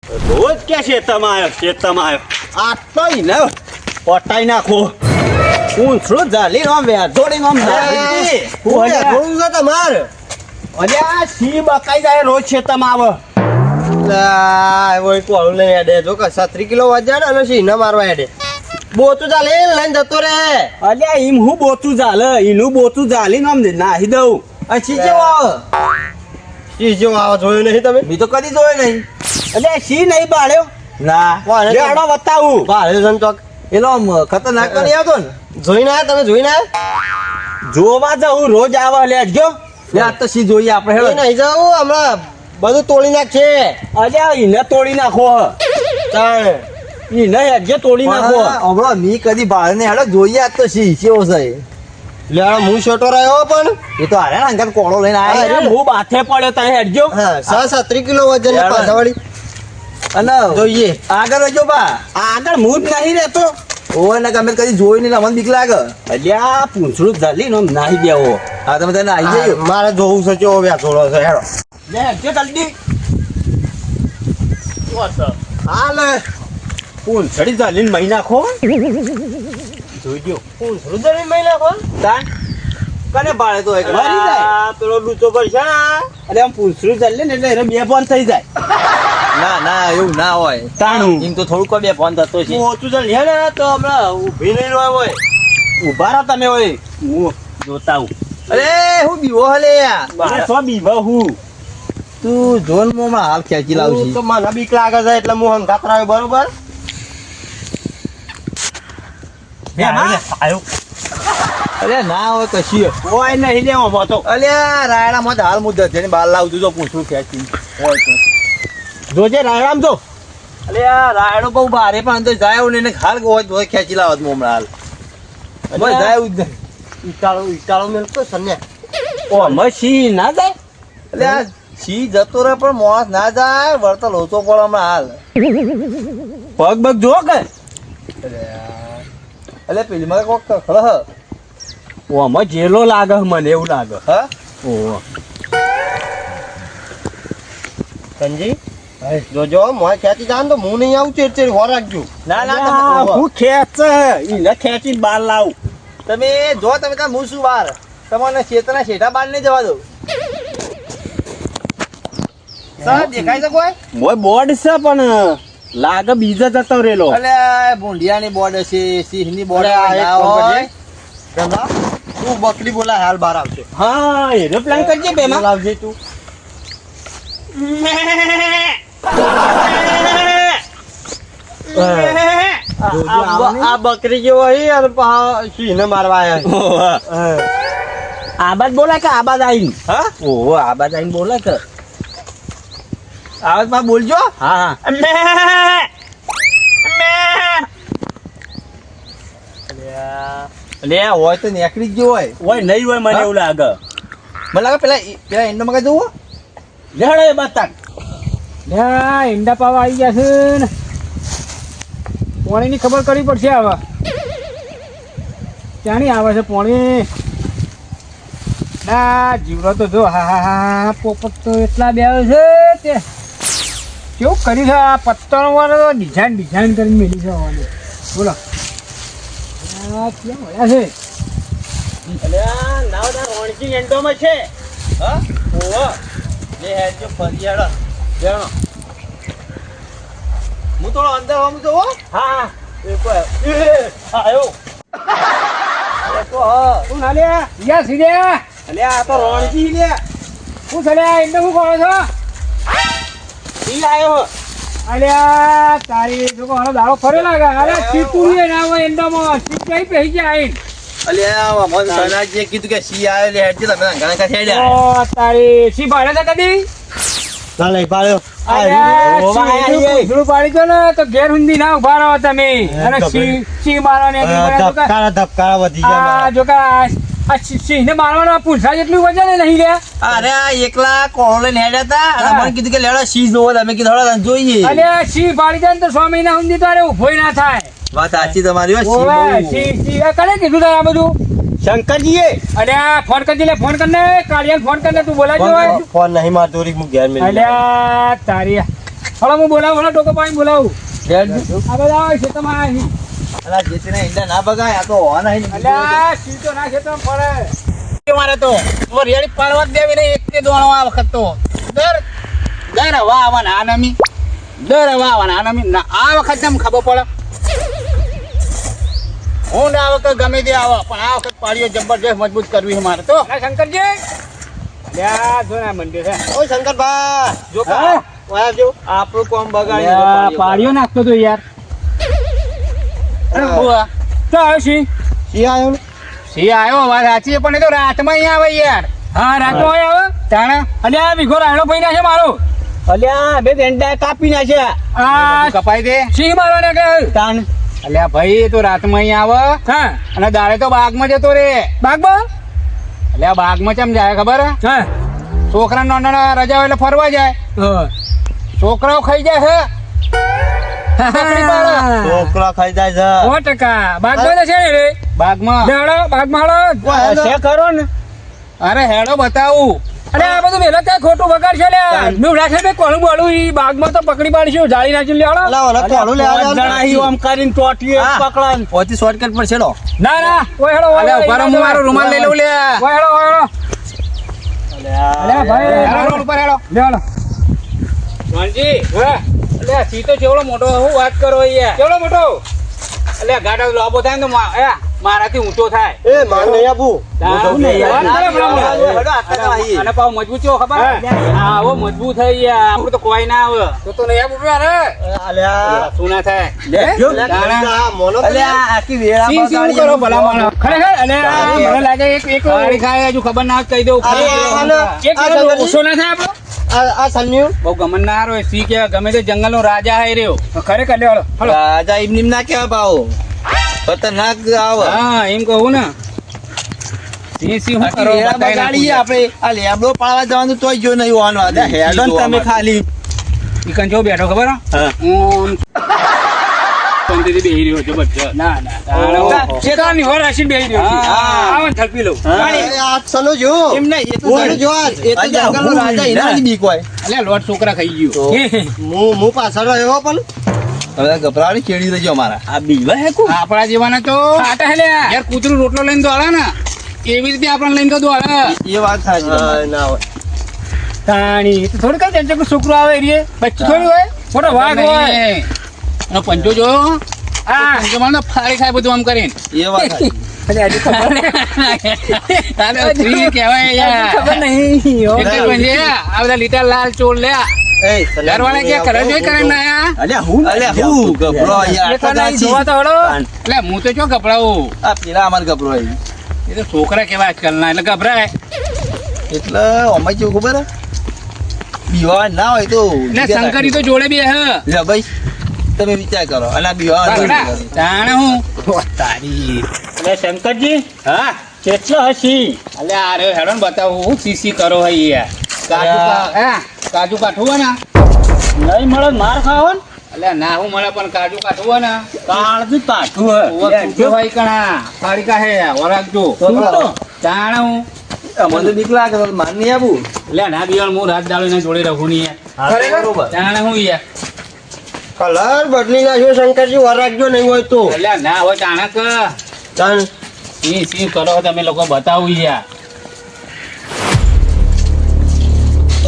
રોજ કે શેતમાં આવ્યો આ તો ને પટાઈ નાખો પૂંછડું જાલી આમ વેધોડી આમ થોડું છે તમાર અલ્યા સી બકાઈ જાય રોજ શેતમાં આવે ઓય કોળું લઈ હેડે જો કે 37 કિલો વજન અને સિંહ મારવા હેડે બોતું ચાલે લઈને જતો રે અલ્યા ઈમ હું બોતું ચાલે ઈનું બોતું ચાલી આમ નાહી દઉં આ સી જેવો આવે સી જેવો આવે જોયું નહીં તમે મેં તો કદી જોયો નહીં અલ્યા સી નહીં બાળ્યો ના લેડો બતાવું ભારે સંતોક એલો ખતરનાક તો નહીં આવતો ને જોઈને આયા તમે જોઈને આયા જોવા જાઉં રોજ આવા લેજો યાર તો સી જોઈએ આપણે હેડો નહીં જાઉં હમણાં બધું તોડી નાખશે અલ્યા ઈને તોડી નાખો તાણ ઈને હેડજે તોડી નાખો હમણાં મી કદી ભાડે ને હેડો જોઈએ આજ તો સી કેવો છે લેડો હું છોટો રહ્યો પણ એ તો હારે અંગત કોળો લઈને અરે આવ્યા હું બાથે પડ્યો તને હેડજો હા 37 કિલો વજન લેડો. પાછાવાળી અને જોઈએ આગળ રહેજો બા આગળ હું જ નહીં રહેતો ઓય ને અમે કદી જોઈ નહીં અમને બીક લાગે અલ્યા પૂંછડું જલી નો નાહી દેવો હા તમે તેને આવી જજો મારે જોવું છે કેવો વ્યાસોડો છે હેડો લે હેડજો જલ્દી હાલ પૂંછડી જલીને મહી નાખો જોઈજો પૂંછડું જમીન મહી નાખો તાન કને ભાડે તો એક મરી જાય પેલો લૂચો કરશે ને અરે આમ પૂંછડું જલે ને એટલે બે ફોન થઈ જાય ના ના એવું ના હોય તાણું એમ તો થોડુંક કોઈ બે ફોન થતો છે હું ઓછું જલ હે ને તો હમણાં ઊભી નહીં રહ્યો હોય ઊભા રહો તમે હોય હું જોતા હું અરે હું બીવો હલે અરે સો બીવા હું તું જોન મોમાં હાલ ખેંચી હું લાવશી તો મને બીક લાગે છે એટલે હું હંગાત રહ્યો બરોબર આવ્યો અરે ના હોય કશી કોઈ નહીં લેવો મોતો અલ્યા રાયડા માં હાલ મુદ્દત છે ને બાર લાવતું તો પૂછું ખેંચી હોય તો જોજે રાયરામ જો અલ્યા રાયડો બહુ ભારે પણ અંદર જાય એવું નહીં હાલ હોય ખેંચી લાવત મો હમણાં હાલ બસ જાય એવું જ નહીં ઈટાળો મેલતો સન્યા ઓ મસી ના જાય અલ્યા સી જતો રહે પણ મોસ ના જાય વળતો લોચો પડે હમણાં હાલ પગ બગ જો કે અલ્યા પેલી માં કોક ખળ ઓ અમે જેલો લાગે મને એવું લાગે હા ઓ સંજી જોજો મોય ખેંચી જાન તો હું નહીં આવું ચેડ હો રાખજો ના ના ના તમે હું ખેંચ ઈને ખેંચીને બહાર લાવું તમે જો તમે ત્યાં હું શું બહાર તમને શેતના શેઠા બહાર નહીં જવા દઉં સર દેખાય છે કોઈ મોય બોર્ડ છે પણ લાગે બીજા જતો રેલો અલ્યા ભૂંડિયાની બોર્ડ હશે સિંહની બોર્ડ અરે આ એક ના કામ હોય. કરજે. ગંગા, તું બકરી બોલાય હાલ બહાર આવશે હા એરોપ્લેન કરજે બેમાં બોલાવજે તું આ બકરી જેવો હી અને સિંહને મારવા આયા આબાદ બોલાય કે આબાદ આઈન હા ઓહો આબાદ આઈન બોલાય કે આવાજમાં બોલજો હા લે હોય તો નેકડી જ ગયો હોય ઓય નહીં હોય મને એવું લાગે મને લાગે પેલા એન્ડો માં જવું લેડો એ બતાક ઈંડા પાવા આવી ગયા છે ને પોણીની ખબર કરવી પડશે હવે ક્યાંની આવે છે પોણી ના જીવડો તો જો હા હા હા પોપટ તો એટલા બે છે તે કેવું કર્યું છે આ પત્તર વાળો ડિઝાઇન કરીને મેલી છે હવાની બોલો આ ક્યાં મળ્યા છે અલ્યા નાવ ના રોણકી એન્ડોમાં છે હા ઓહો લે હેડજો ફરી હેડો જાણો હું થોડો અંદર આમ તો હા એ કોઈ આયો તો હા શું ના લે યા સીધ્યા અલ્યા આ તો રોણકી લે શું થયા ઈંડો શું કરો છો ઈ આયો અલ્યા તારી જો ઘણો દાડો ફરે લાગે અરે ચીકુડીએ ના હોય ઈંડામાં ચીક કઈ પહેરી જાય આઈન અલ્યા મોહન સનાજી કીધું કે સી આવે લે હેડજો તમે ઘણા કા હેડ્યા ઓ તારી સી ભાડે છે કદી ના લઈ પાડ્યો અલ્યા, ઓવા સિંહનું આઈ. પૂંછડું પાડી દો ને તો ઘેર ઊંધી ના ઉભા રહો તમે અને સિંહ મારવાની હતી મને તો કે- ધબકારા વધી આ ગયા જો કે આ સિંહને મારવાના પૂંછડા જેટલું વજન નહીં લે અરે આ એકલા કોણ લઈને હેડ્યા હતા અને હા. મને કીધું કે લેડો સી જોવો તમે કીધું હળો જોઈએ અને સિંહ પાડી જાય ને તો 6 મહિના ઊંધી તારે ઉભો ના થાય વાત સાચી તમારી હો, સી ઓવે, બહુ. સિંહ આ કરે કીધું તારે આ બધું શંકરજીએ અરે આ ફોન કરજે લે ફોન કરને કાળિયાને ફોન કરને તું બોલાવજો હોય ફોન નહીં મારતો રી હું ઘેર મેલી અલ્યા તારી હળો હું બોલાવું હળો ટોકો પાણી બોલાવું હેડ. આ બધા આવે છે તમારે અહીં. અલા જેતીને ઈંડા ના બગાય આ તો હોવાના હે ને. અલ્યા સીધો ના ખેતરમાં પડે મારે તો રેડી પાડવા જ દેવી નહીં એક તે દોણો આ વખત તો દર હવા આવવાના આનમી દર હવા આવવાના આનમી ના આ વખત તમને ખબર પડે હું ના આ વખત ગમે તે આવો પણ આ વખત પાડીઓ જબરજસ્ત મજબૂત કરવી છે મારે તો અલા શંકરજી અલ્યા જો ના મંદિર છે ઓ શંકરભા જો હા? વાહ જો આપણું કોમ બગાડી અલ્યા, પાડીઓ નાખતો તો યાર હું તો આવશી સી આવ્યો ને? સી આવ્યો વાત સાચી છે, પણ એ તો રાતમાં અહીંયા આવે યાર હા રાતો હોય આવે તાણે અલ્યા વિઘો રાયડો પડી નાખે મારો અલ્યા બે ડંડા કાપી નાખ્યા આ કપાઈ દે સિંહ મારવાને કે તાન અલ્યા ભાઈ એ તો રાતમાં અહીંયા આવે હા અને દાડે તો બાગમાં જતો રે બાગબા અલ્યા બાગમાં ચમ જાય ખબર હે? હા છોકરા નાના રજા હોય એટલે ફરવા જાય હા છોકરાઓ ખાઈ જાય છે પકડી પાડે. છોકરા ખાઈ જાય છે 100% બાગમાં તો છે ને રે બાગમાં લેવડો બાગમાં હાલો છે ખરો ને અરે હેડો બતાવું અરે આ બધું મેલા ક્યાં ખોટું બગાડ છે લે નું રાખે તે કોણું બોલું ઈ બાગમાં તો પકડી પાડીશું જાળી નાખી લેવડો અલા ઓલા કોળું લેવા પાંચ જાવ જણા ઈ આમ કરીને ટોટીએ હા. પકડન ઓથી શોર્ટકટ પર છેડો. ના ના ઓય હેડો ઓય અલ્યા ઉભા રહો, હું મારો રૂમાલ લઈ લઉં લે ઓય હેડો ઓય હેડો અલ્યા ભાઈ હેડો રોડ ઉપર હેડો લેવડો રણજી હા અલ્યા સી તો જેવડો મોટો હું વાત કરો યાર કેવડો મોટો અલ્યા ગાડો લાંબો થાય ને તો મારાથી ઊંચો થાય એ માર નહીં આપું હું નહીં યાર. વાત કરે બરાબર. હેડો આટલા આવી. અને પાછો મજબૂત છે ખબર હા આવો મજબૂત થઈ ગયા આપણું તો કોઈ ના આવે તો નહીં આવું રે અલ્યા શું ના થાય જો. આ મોનો અલ્યા આખી વેળા સી સી હું કરો ભલા માણસ ખરેખર અલ્યા મને લાગે એક ગાડી ખાય હજુ ખબર ના હોય તો કહી દઉં એક કિલો ઓછો ના થાય આપણો આ સન્યુ બહુ ગમન ના હારો સી કે ગમે તે જંગલ નો રાજા હે રહ્યો ખરેખર લેવડો હલો રાજા એમની ના કેવા ભાવ ખતરનાક આવે. હા એમ કહું ને સી સી હું આખી કરો વેળા બતાવી બગાડીએ નાખું. આપણે. આ લેબડો પાડવા જવાનું તોય જો નહીં હોવાનું આ અલ્યા હેડો ને તમે ખાલી ઈ કન જો બેઠો ખબર હે? હા. હું શાંતિથી બેહી રહ્યો જબરજસ્ત. ના ના તાણે હું- શેતાની હોર રાખીને બેહી રહ્યો છું. હા. આવો ને થલપી લઉં આ સનો જો એમ નહીં, એ તો સનો જો આ એ તો અલ્યા, જંગલનો હું રાજા નહીં એનાથી બીક હોય. અલ્યા લોટ છોકરા ખાઈ ગયો હું પાછળ રહ્યો પણ હવે ગભરાડી ખેડી દેજો અમારા. આ બીવા હે કો આપણા જેવાના તો આટા હેલ્યા યાર કૂતરું રોટલો લઈને દોડે ને એવી રીતે આપણને લઈને તો દોડે એ વાત સાચી તમારી. ના હોય તાણી તો થોડું કઈ ટેન્શન છોકરો આવે એરીએ બચ્ચું થોડું હોય મોટો વાઘ હોય નહીં. એનો પંચો જો હા પંચો મારે તો ફાડી ખાય બધું આમ કરીને એ વાત સાચી. અરે હજી ખબર તારે સ્ત્રી કહેવાય યાર. ખબર નહીં હો. એટલે પંજે આ બધા લીટા લાલ ચોર લે એ સન્યુ ઘરવાળા ક્યાં કરે જોઈ કરે ને આયા અલ્યા હું અલ્યા હું ગભરો યાર. એ તો નહીં સાચી. જોવા તો હળો એટલે હું તો ચો ગભરાવું આ પેલા અમારે ગભરો આવી. એ તો છોકરા કેવા આજકાલના એટલે ગભરાય એટલે અમે કેવું ખબર હે? બીવા ના હોય તો એટલે શંકરી તો જોડે બી હે લે ભાઈ તમે વિચાર કરો અને આ બીવા જાણે હું તારી અલ્યા શંકરજી હા કેટલો હસી અલે આ રહ્યો હેડો ને બતાવું હું સીસી કરો હે યાર કાજુ કાઠું હોય ને નહીં મળે માર ખાવો ને એટલે ના હું મળે પણ કાજુ કાઠું હોય ને કાળજું કાઠું ઓવર હે સૂકો હોય કણા ફાડી કાહે વરાગજો જાણે હું મને તો બીક લાગે તો માન નહીં આવું. એટલે ના દિવાળ હું રાત દાડો એના જોડે રહું નહીં યાર બરોબર. જાણે હું યાર કલર બદલી નાખ્યો શંકરજી વાર રાખજો નહીં હોય તો એટલે ના હોય જાણે કે ચાલ સી કરો તમે લોકો બતાવું યાર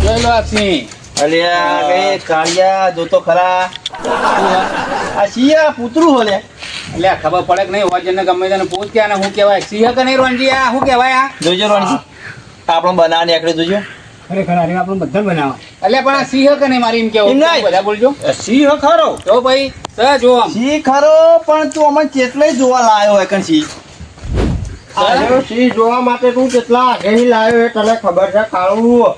જોઈ લો આ સિંહ અલ્યા કઈ કાળિયા જોતો ખરા. આ શિયા પૂતરું હો લે. એટલે આ ખબર પડે કે નહીં વજન ગમે તેને પૂછ કે આને શું કહેવાય સિંહ કે નહીં રોનજી આ શું કહેવાય આ જોજો રોણજી આપણો બનાવને એકડે જોજો. ખરેખર આરે આપણે બધા બનાવવા એટલે પણ આ સિંહ કે નહીં મારી એમ કેવું એમ નહીં. બધા બોલજો સિંહ ખરો તો ભાઈ સર જો આમ સિંહ ખરો પણ તું અમે કેટલાય જોવા લાયો હોય કણ સિંહ. આ સિંહ જોવા માટે તું કેટલા આગેથી લાવ્યો એ તને ખબર છે કાળું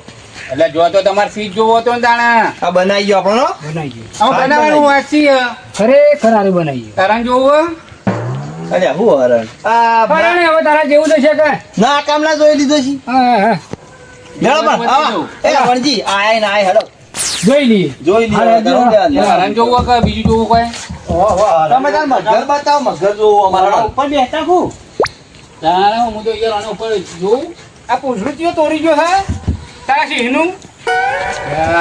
એટલે જો તો તમારે સિંહ જોવો તો ને તાણે આ બનાવી ગયો આપણો. બનાવીએ આમ બનાવવાનું હોય સિંહ ખરેખર આરે બનાવીએ તારા જોવું અલ્યા હું હરણ. આ પરાણે હવે તારા જેવું તો છે કે ના કામલા જોઈ લીધો છે. હા હા હેડો પણ આવા. એ વણજી આય ના આય હેડો જોઈ લઈએ જોઈ લીધો. હાલે, તારા જોવું કે બીજું જોવું કોઈ તમે તાર મગર બતાવો મગર જોવો અમારા. ઉપર બેસતા હું તારા હું તો યાર આના ઉપર જોઉં આ પૂછડું તોડી ગયો હે તારા સિંહનું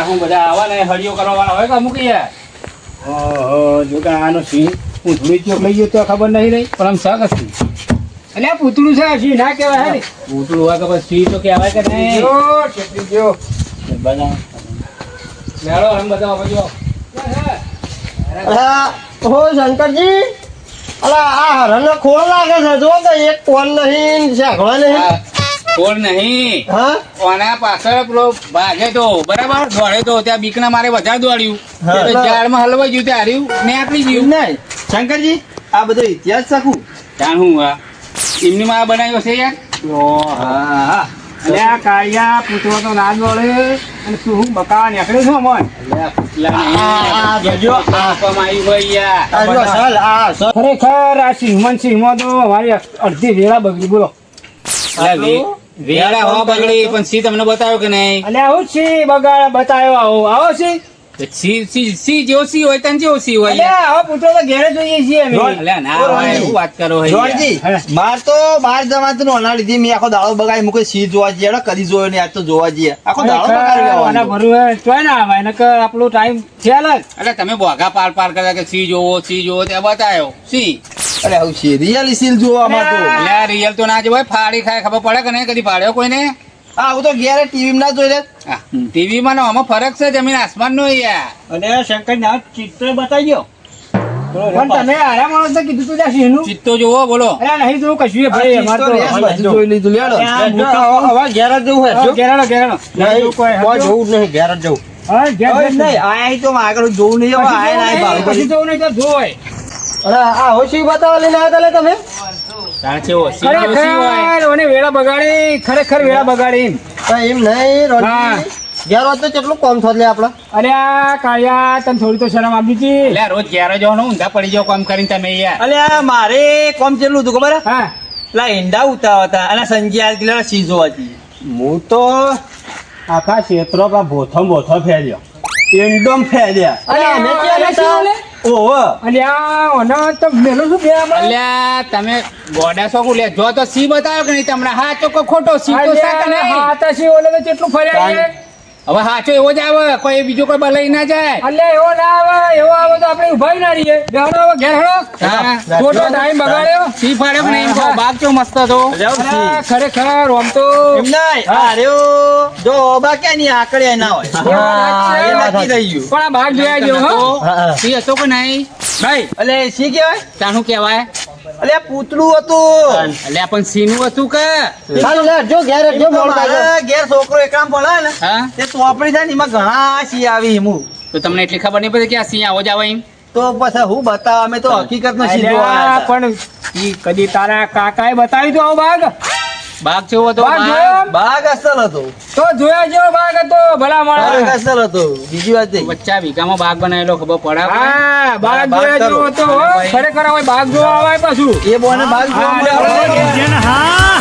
હું બધા આવા ને હળીઓ કરવા વાળા હોય કે અમુક યાર. ઓહો જો કે આનો સિંહ પૂતળું ચોક લઈ ગયો તો ખબર નહીં રહી પણ આમ શાક હતી. એટલે આ પૂતળું છે સિંહ ના કહેવાય હે ને પૂતળું હોય કે પછી તો કહેવાય કે નહીં. જો છેતરી ગયો બધા લેડો એમ બધા બાજુ. અલા, હો શંકરજી અલા આ હરણનો ખોળ લાગે છે જો તો એક કોણ નહીં શાકવા નહીં કોણ નહીં. હા કોના પાછળ પેલો ભાગે તો બરાબર દોડે તો ત્યાં બીકના મારે વધારે દોડ્યું. હા. એટલે ઝાડમાં હલવાઈ ગયું ત્યાં હાર્યું ને આકડી ગયું. નહીં શંકરજી આ બધો ઇતિહાસ શકું જાણ હું આ એમની માં બનાવ્યો છે યાર. હા એટલે આ કાળિયા પૂતળો તો ના દોડે અને તું હું બકાવા નીકળે છો મન આ જોજો આ આપવામાં આવ્યું હોય યાર. આ જો સલ આ સલ ખરેખર આ સિંહમાં તો અમારી અડધી વેળા બગડી બોલો એટલે વેળા હો બગડી પણ સી તમને બતાવ્યો કે નહીં? એટલે આવું જ છે બગાડ બતાવ્યો આવો છે સી જેવો સી હોય તને જેવો સી હોય એટલે યાર. આવો પૂતળો તો ઘેરે જોઈએ છીએ અમે અલ્યા ના હોય એવું વાત કરો હે યાર. જોણજી માર તો બાર જમાતું ઓના લીધી મેં આખો દાડો બગાડી મૂકે સિંહ જોવા જઈએ હેડો, કદી જોયો નહીં આજ તો જોવા જઈએ આખો દાડો બગાડી આના લેવાનો. ભરવું તોય ના આવે એને કે આપણો ટાઈમ થયા લાગ એટલે તમે બોગા પાર પાર કરતા કે સી જોવો ત્યાં બતાવ્યો સી. અરે આવું છે રિયલી સિલ જોવામાં તો એટલે આ રિયલ તો ના જોવાય ફાડી ખાય ખબર પડે કે નહીં? કદી પાડ્યો કોઈને? હા હું તો ઘેરે ટીવી માં ના જોઈ લે ટીવી માં આમાં ફરક છે જમીન આસમાન નો યાર. અને શંકર ના ચિત્ર બતાવી પણ તમે આયા માણસ તો કીધું તું ત્યાં સિંહનું ચિત્તો જોવો બોલો. અરે નહીં જોવું કશું એ ભાઈ અમારે તો રેસ બધું જોઈ લીધું લેડો હવે ઘેર જ જવું હે જો ઘેરાડો ઘેરાડો નહીં કોઈ જવું જ નહીં ઘેર જ જવું હા ઘેર ઓય ઘેર નહીં આયા તો આગળ જોવું નહીં હવે આયા ના આયા પછી બાળકો. જોવું નહીં તો જોવાય અરે આ હોશી બતાવવા લઈને આવ્યા તા લે તમે તાણ કેવો? સી જેવો સી હોય. ખરેખર મને વેળા બગાડી ખરેખર વેળા બગાડી પણ એમ નહીં હા. રોજી ઘેર હોત તો કેટલું કામ થોત લે આપડે અરે આ કાળિયા તને થોડી તો શરમ આપી હતી એટલે આ રોજ ઘેર જવાનું ઊંધા પડી જાવ કામ કરીને તમે યાર. અલ્યા મારે કોમ ચેટલું હતું ખબર હે? હા પેલા ઈંડા ઉતાવતા હતા અને સંજય આજ પેલા સિંહ જોવા જઈએ. હું તો આખા ક્ષેત્રો પર બોથો ફેર્યો એન્ડોમ ફેર્યા અરે અમે ક્યાં હતા ઓહો અને આ ઓના તો મેલો શું બે આપણે અલ્યા તમે ગોડા છો લે જો તો સી બતાવ્યો કે નહીં તમને? હાચો કે ખોટો? સી તો છે કે નહીં? હા તો સી ઓલે તો કેટલું ફર્યા છે હવે હાચો એવો જ આવે, કોઈ બીજો કોઈ બલાઈ ના જાય. અલ્યા એવો ના આવે એવો આવે તો આપણે ઉભા ના રહીએ બેહડો હવે ઘેર હેડો હા. ખોટો ટાઈમ બગાડ્યો સી ફાડ્યો કે નહીં? હા. બાગ ચો મસ્ત હતો. અરે ખરેખર આમ તો એમ નહીં આર્યો જો ઓબા ક્યાં ની આકડે ના હોય એ નક્કી થઈ ગયું. પણ આ ભાગ જોયા જેવો હો સી હતો કે નહીં? ભાઈ એટલે સી કહેવાય તાનું કહેવાય? અલ્યા પૂતળું હતું. અલ્યા પણ સી નું હતું કે? ચાલો લે જો ઘેર જ જો મોડ મારા ઘેર છોકરો એકલામ ભણે ને હા તે ચોપડી થાય ને એમાં ઘણા સિંહ આવી હિમું તો તમને એટલી ખબર નહીં પડી કે આ સિંહ આવો જ આવે એમ? તો પછી હું બતાવ અમે તો હકીકત નો સિંહ જોવા અલ્યા, આવ્યા હતા. પણ ઈ કદી તારા કાકાએ બતાવ્યું તું આવો ભાગ બાગ જેવો હતો? બાગ જોયો? બાગ અસલ હતો તો જોયા જેવો ભાગ હતો ભલા બાગ માણસ અસલ હતો બીજી વાત નહીં. વચ્ચા વીઘામાં બાગ બનાવેલો ખબર પડે આપણે? હા બાગ બાગ જોયા જેવો કરો. હતો હો. ખરેખર હવે બાગ જોવા આવે પાછું એ બોને બાગ જોવા હા, મળ્યો. એટલે હા